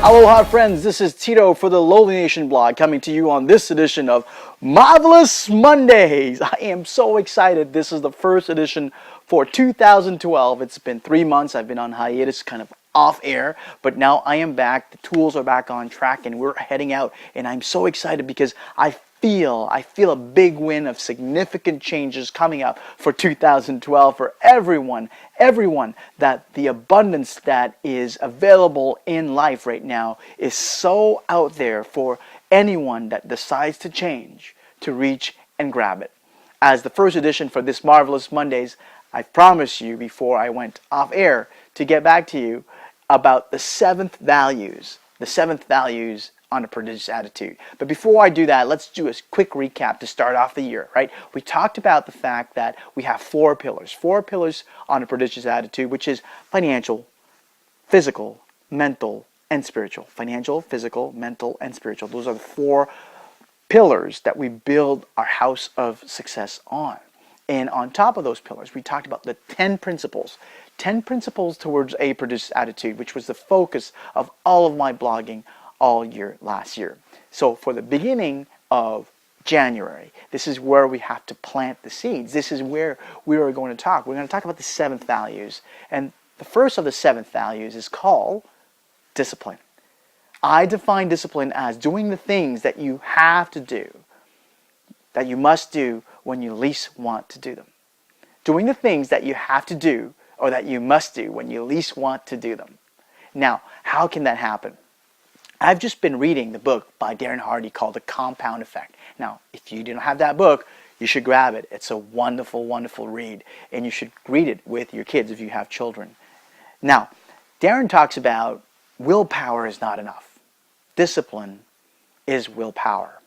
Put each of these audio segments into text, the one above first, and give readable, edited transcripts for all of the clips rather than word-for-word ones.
Aloha friends, this is Tito for the LoliNation blog coming to you on this edition of Marvelous Mondays. I am so excited. This is the first edition for 2012. It's been 3 months. I've been on hiatus, kind of off air, but now I am back. The tools are back on track and we're heading out, and I'm so excited because I feel a big win of significant changes coming up for 2012 for everyone, that the abundance that is available in life right now is so out there for anyone that decides to change, to reach and grab it. As the first edition for this Marvelous Mondays, I promised you before I went off air to get back to you about the seventh values on a prodigious attitude. But before I do that, let's do a quick recap to start off the year, right? We talked about the fact that we have four pillars on a prodigious attitude, which is financial, physical, mental, and spiritual. Financial, physical, mental, and spiritual. Those are the four pillars that we build our house of success on. And on top of those pillars, we talked about the 10 principles. 10 principles towards a prodigious attitude, which was the focus of all of my blogging all year last year. So for the beginning of January, this is where we have to plant the seeds. This is where we are going to talk. We're going to talk about the seventh values. And the first of the seventh values is called discipline. I define discipline as doing the things that you have to do, that you must do when you least want to do them. Doing the things that you have to do or that you must do when you least want to do them. Now, how can that happen? I've just been reading the book by Darren Hardy called The Compound Effect. Now, if you don't have that book, you should grab it. It's a wonderful, wonderful read, and you should read it with your kids if you have children. Now, Darren talks about willpower is not enough. Discipline is willpower.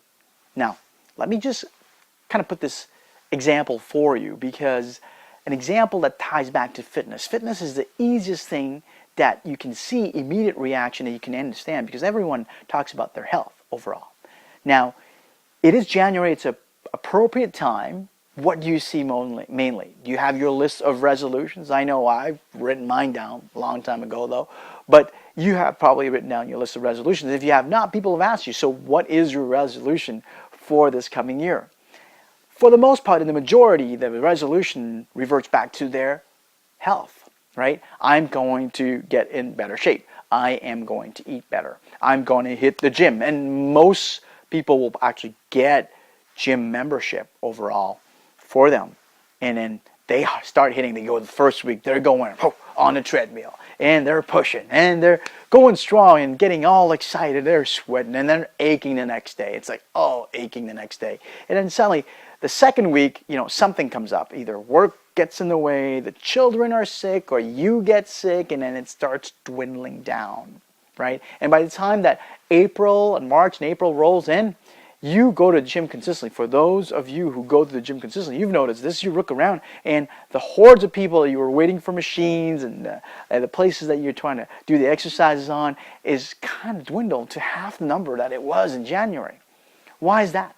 Now, let me just kind of put this example for you, because an example that ties back to fitness. Fitness is the easiest thing that you can see immediate reaction and you can understand, because everyone talks about their health overall. Now, it is January. It's an appropriate time. What do you see mainly? Do you have your list of resolutions? I know I've written mine down a long time ago, though. But you have probably written down your list of resolutions. If you have not, people have asked you, so what is your resolution for this coming year? For the most part, in the majority, the resolution reverts back to their health. Right? I'm going to get in better shape. I am going to eat better. I'm going to hit the gym. And most people will actually get gym membership overall for them. And then they start hitting, they go the first week, they're going on the treadmill. And they're pushing. And they're going strong and getting all excited. They're sweating. And then aching the next day. It's like, aching the next day. And then suddenly, the second week, something comes up. Either work gets in the way, the children are sick, or you get sick, and then it starts dwindling down, right? And by the time that March and April rolls in, you go to the gym consistently. For those of you who go to the gym consistently, you've noticed this. You look around, and the hordes of people that you were waiting for machines and the places that you're trying to do the exercises on is kind of dwindled to half the number that it was in January. Why is that?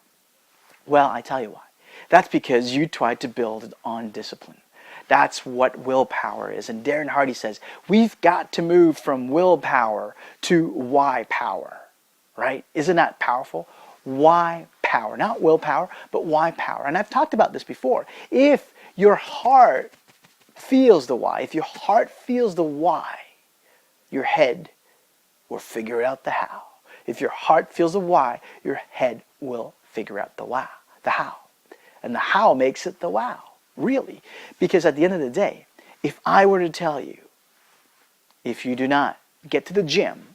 Well, I tell you why. That's because you tried to build it on discipline. That's what willpower is. And Darren Hardy says, we've got to move from willpower to why power, right? Isn't that powerful? Why power? Not willpower, but why power. And I've talked about this before. If your heart feels the why, your head will figure out the how. If your heart feels the why, your head will figure out the how. And the how makes it the wow, really. Because at the end of the day, if I were to tell you, if you do not get to the gym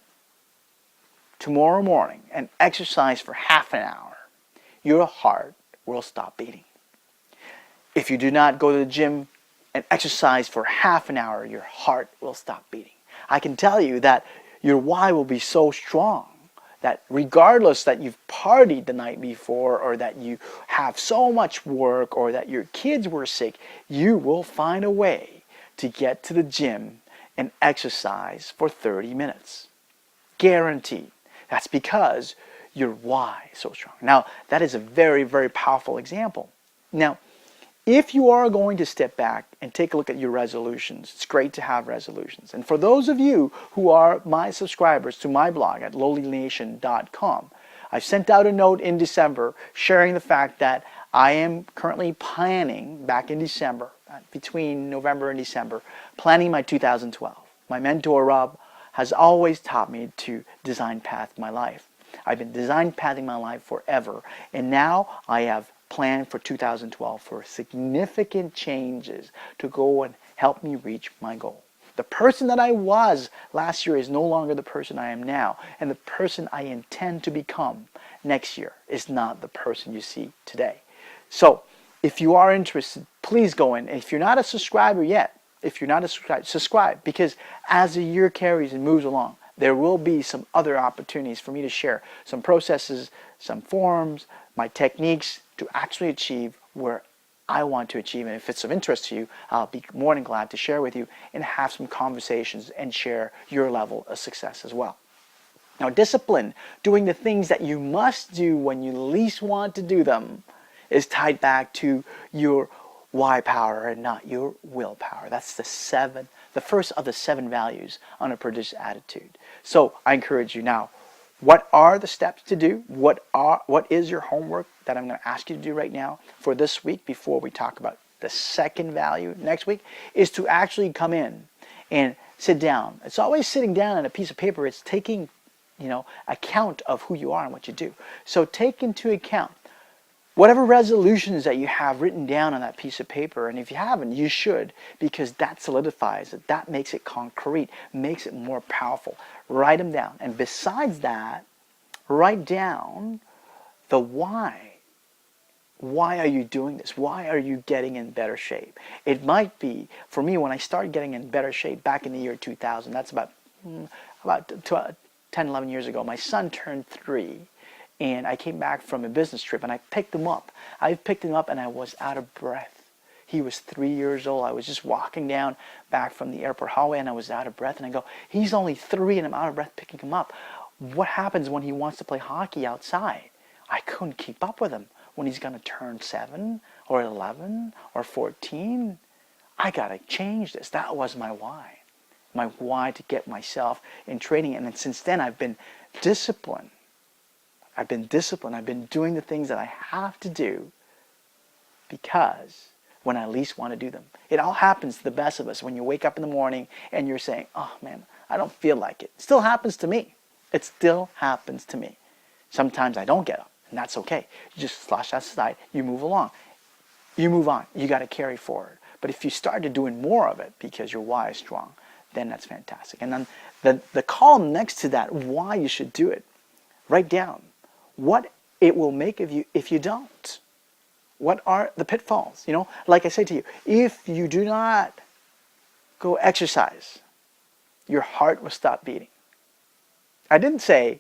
tomorrow morning and exercise for half an hour, your heart will stop beating. If you do not go to the gym and exercise for half an hour, your heart will stop beating. I can tell you that your why will be so strong that regardless that you've partied the night before, or that you have so much work, or that your kids were sick, you will find a way to get to the gym and exercise for 30 minutes. Guaranteed. That's because your why is so strong. Now, that is a very, very powerful example. Now, if you are going to step back and take a look at your resolutions, it's great to have resolutions. And for those of you who are my subscribers to my blog at LoliNation.com, I sent out a note in December sharing the fact that I am currently planning, back in December, between November and December, planning my 2012. My mentor, Rob, has always taught me to design path my life. I've been design pathing my life forever, and now I have planned for 2012 for significant changes to go and help me reach my goal. The person that I was last year is no longer the person I am now, and the person I intend to become next year is not the person you see today. So, if you are interested, please go in. If you're not a subscriber yet, subscribe, because as the year carries and moves along, there will be some other opportunities for me to share some processes, some forms, my techniques to actually achieve where I want to achieve. And if it's of interest to you, I'll be more than glad to share with you and have some conversations and share your level of success as well. Now, discipline, doing the things that you must do when you least want to do them, is tied back to your why power and not your willpower. That's the first of the 7 values on a Prodigious attitude. So I encourage you now, what are the steps to do? What is your homework that I'm going to ask you to do right now for this week before we talk about the second value next week, is to actually come in and sit down. It's always sitting down on a piece of paper. It's taking, account of who you are and what you do. So take into account whatever resolutions that you have written down on that piece of paper, and if you haven't, you should, because that solidifies it. That makes it concrete, makes it more powerful. Write them down. And besides that, write down the why. Why are you doing this? Why are you getting in better shape? It might be, for me, when I started getting in better shape back in the year 2000, that's about 10, 11 years ago, my son turned 3. And I came back from a business trip and I picked him up. I picked him up and I was out of breath. He was 3 years old. I was just walking down back from the airport hallway and I was out of breath. And I go, he's only 3 and I'm out of breath picking him up. What happens when he wants to play hockey outside? I couldn't keep up with him. When he's going to turn 7 or 11 or 14, I got to change this. That was my why. My why to get myself in training. And then since then I've been disciplined. I've been doing the things that I have to do because when I least want to do them. It all happens to the best of us when you wake up in the morning and you're saying, oh man, I don't feel like it. It still happens to me. It still happens to me. Sometimes I don't get up, and that's okay. You just flush that aside. You move along. You move on. You got to carry forward. But if you started doing more of it because your why is strong, then that's fantastic. And then the column next to that, why you should do it, write down what it will make of you if you don't. What are the pitfalls? Like I say to you, if you do not go exercise, your heart will stop beating. I didn't say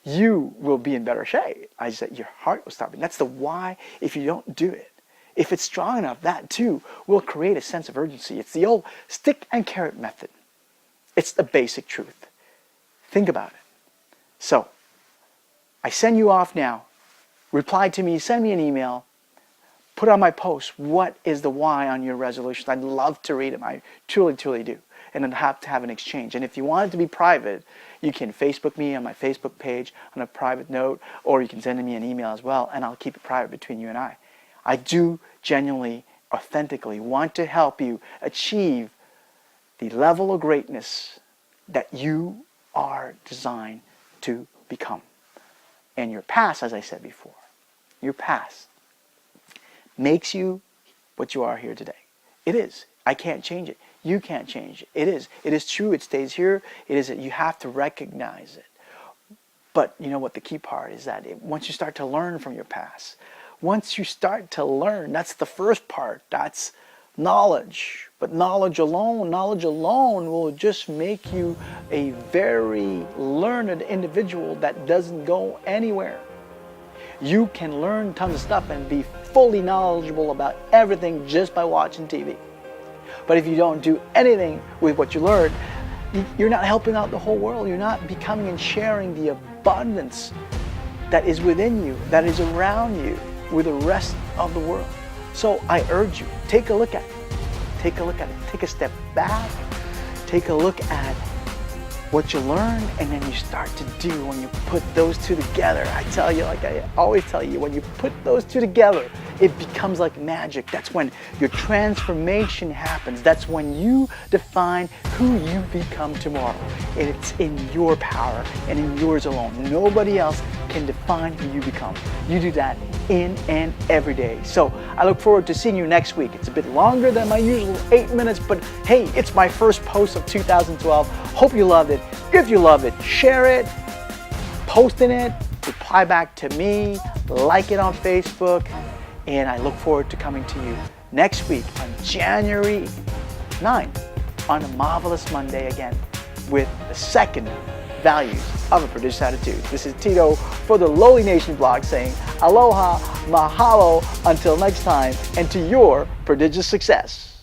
you will be in better shape. I said your heart will stop beating. That's the why if you don't do it. If it's strong enough, that too will create a sense of urgency. It's the old stick and carrot method. It's the basic truth. Think about it. So, I send you off now. Reply to me, send me an email, put on my post, what is the why on your resolutions? I'd love to read them. I truly, truly do. And I'd have to have an exchange. And if you want it to be private, you can Facebook me on my Facebook page on a private note, or you can send me an email as well, and I'll keep it private between you and I. I do genuinely, authentically want to help you achieve the level of greatness that you are designed to become. And your past, as I said before, your past makes you what you are here today. It is. I can't change it. You can't change it. It is. It is true. It stays here. It is. You have to recognize it. But you know what the key part is that once you start to learn from your past, once you start to learn, that's the first part. That's knowledge. But knowledge alone will just make you a very learned individual that doesn't go anywhere. You can learn tons of stuff and be fully knowledgeable about everything just by watching TV. But if you don't do anything with what you learn, you're not helping out the whole world. You're not becoming and sharing the abundance that is within you, that is around you, with the rest of the world. So I urge you, take a look at it. Take a look at it. Take a step back. Take a look at what you learn, and then you start to do. When you put those two together, I tell you, like I always tell you, when you put those two together, it becomes like magic. That's when your transformation happens. That's when you define who you become tomorrow. And it's in your power and in yours alone. Nobody else can define who you become. You do that in and every day. So I look forward to seeing you next week. It's a bit longer than my usual 8 minutes, but hey, it's my first post of 2012. Hope you loved it. If you love it, share it, post in it, reply back to me, like it on Facebook, and I look forward to coming to you next week on January 9th on a Marvelous Monday again with the second values of a Prodigious attitude. This is Tito for the LoliNation blog saying aloha, mahalo, until next time, and to your prodigious success.